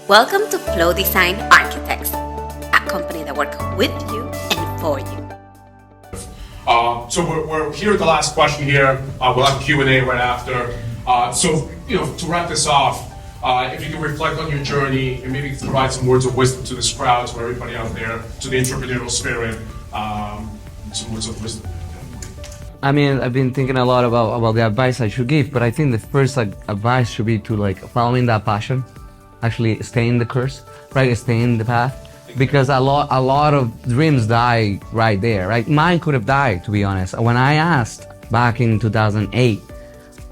Welcome to Flow Design Architects, a company that works with you and for you. So we're here at the last question here. We'll have a Q&A right after. To wrap this off, if you can reflect on your journey and maybe provide some words of wisdom to this crowd, to everybody out there, to the entrepreneurial spirit, some words of wisdom. I mean, I've been thinking a lot about the advice I should give, but I think the first advice should be to following that passion, actually stay in the course, right? Stay in the path. Because a lot of dreams die right there, right? Mine could have died, to be honest. When I asked back in 2008,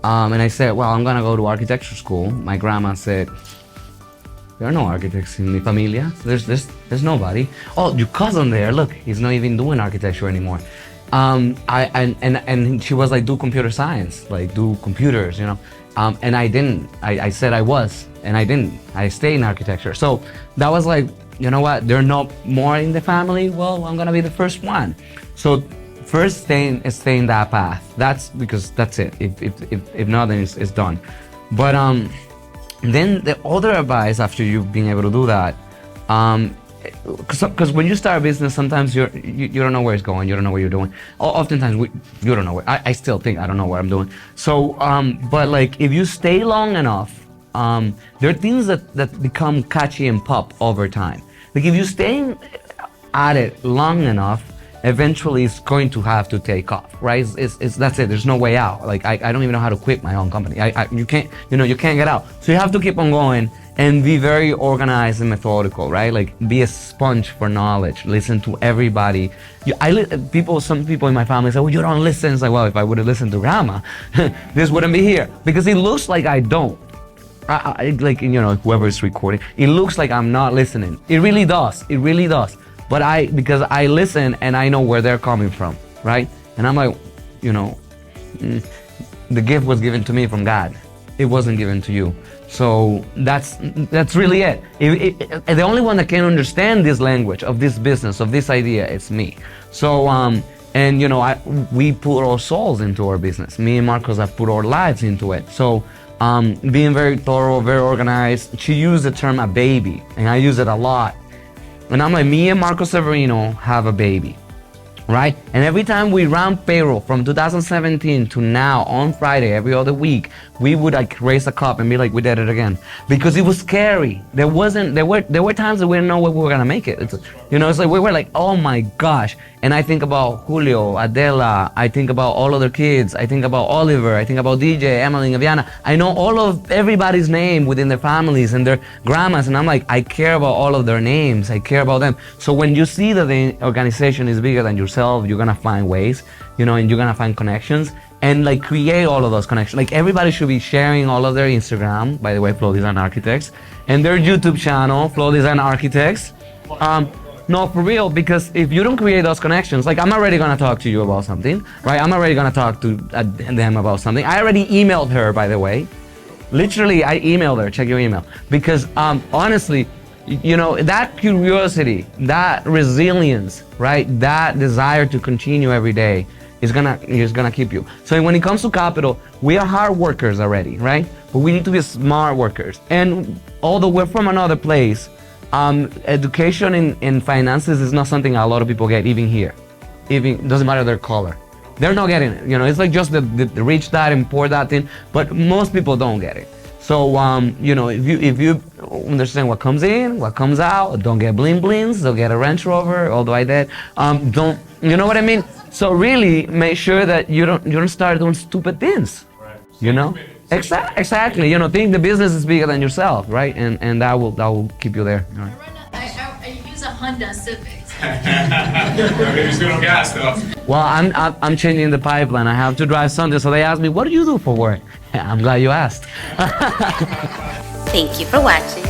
and I said, well, I'm gonna go to architecture school, my grandma said, there are no architects in mi familia. There's nobody. Oh, your cousin there, look, he's not even doing architecture anymore. And she was like, do computer science, like do computers, you know. And I didn't. I said I was, and I didn't. I stayed in architecture. So that was like, you know what, there are no more in the family, well, I'm gonna be the first one. So first stay in that path. That's because that's it. If not, then it's done. But then the other advice after you've been able to do that, because when you start a business, sometimes you don't know where it's going, you don't know what you're doing. Oftentimes you don't know where. I still think I don't know what I'm doing. So, but like if you stay long enough, there are things that become catchy and pop over time. Like if you stay at it long enough, eventually it's going to have to take off, right? That's it. There's no way out. Like I don't even know how to quit my own company. You can't get out. So you have to keep on going and be very organized and methodical, right? Like be a sponge for knowledge. Listen to everybody. Some people in my family say, well, you don't listen. It's like, well, if I would have listened to grandma, this wouldn't be here. Because it looks like I don't. Whoever is recording, it looks like I'm not listening. It really does. It really does. But because I listen and I know where they're coming from, right? And I'm like, the gift was given to me from God. It wasn't given to you. So that's really it. The only one that can understand this language of this business, of this idea, is me. So we put our souls into our business. Me and Marcos have put our lives into it. So being very thorough, very organized. She used the term a baby, and I use it a lot. And I'm like, me and Marco Severino have a baby, right? And every time we ran payroll from 2017 to now on Friday, every other week, we would raise a cup and be like, we did it again. Because it was scary. There were times that we didn't know what we were gonna make it. It's like we were like, oh my gosh. And I think about Julio, Adela, I think about all other kids, I think about Oliver, I think about DJ, Emily, and Aviana. I know all of everybody's name within their families and their grandmas, and I'm like, I care about all of their names, I care about them. So when you see that the organization is bigger than yourself, you're gonna find ways, and you're gonna find connections and create all of those connections. Like everybody should be sharing all of their Instagram, by the way, Flow Design Architects, and their YouTube channel, Flow Design Architects. No, for real, because if you don't create those connections, like I'm already gonna talk to you about something, right? I'm already gonna talk to them about something. I already emailed her, by the way. Literally, I emailed her, check your email. Because honestly, that curiosity, that resilience, right? That desire to continue every day is gonna keep you. So when it comes to capital, we are hard workers already, right? But we need to be smart workers. And although we're from another place, education in finances is not something a lot of people get, even here. Doesn't matter their color. They're not getting it. It's like just the rich dad and poor dad thing, but most people don't get it. So, if you understand what comes in, what comes out, don't get bling blings, don't get a Range Rover, although I did, don't, you know what I mean? So really make sure that you don't start doing stupid things, right. Exactly. Think the business is bigger than yourself, right? And that will keep you there. Right? I use a Honda Civic. He's good on gas though. Well, I'm changing the pipeline. I have to drive Sunday, so they asked me, what do you do for work? I'm glad you asked. Thank you for watching.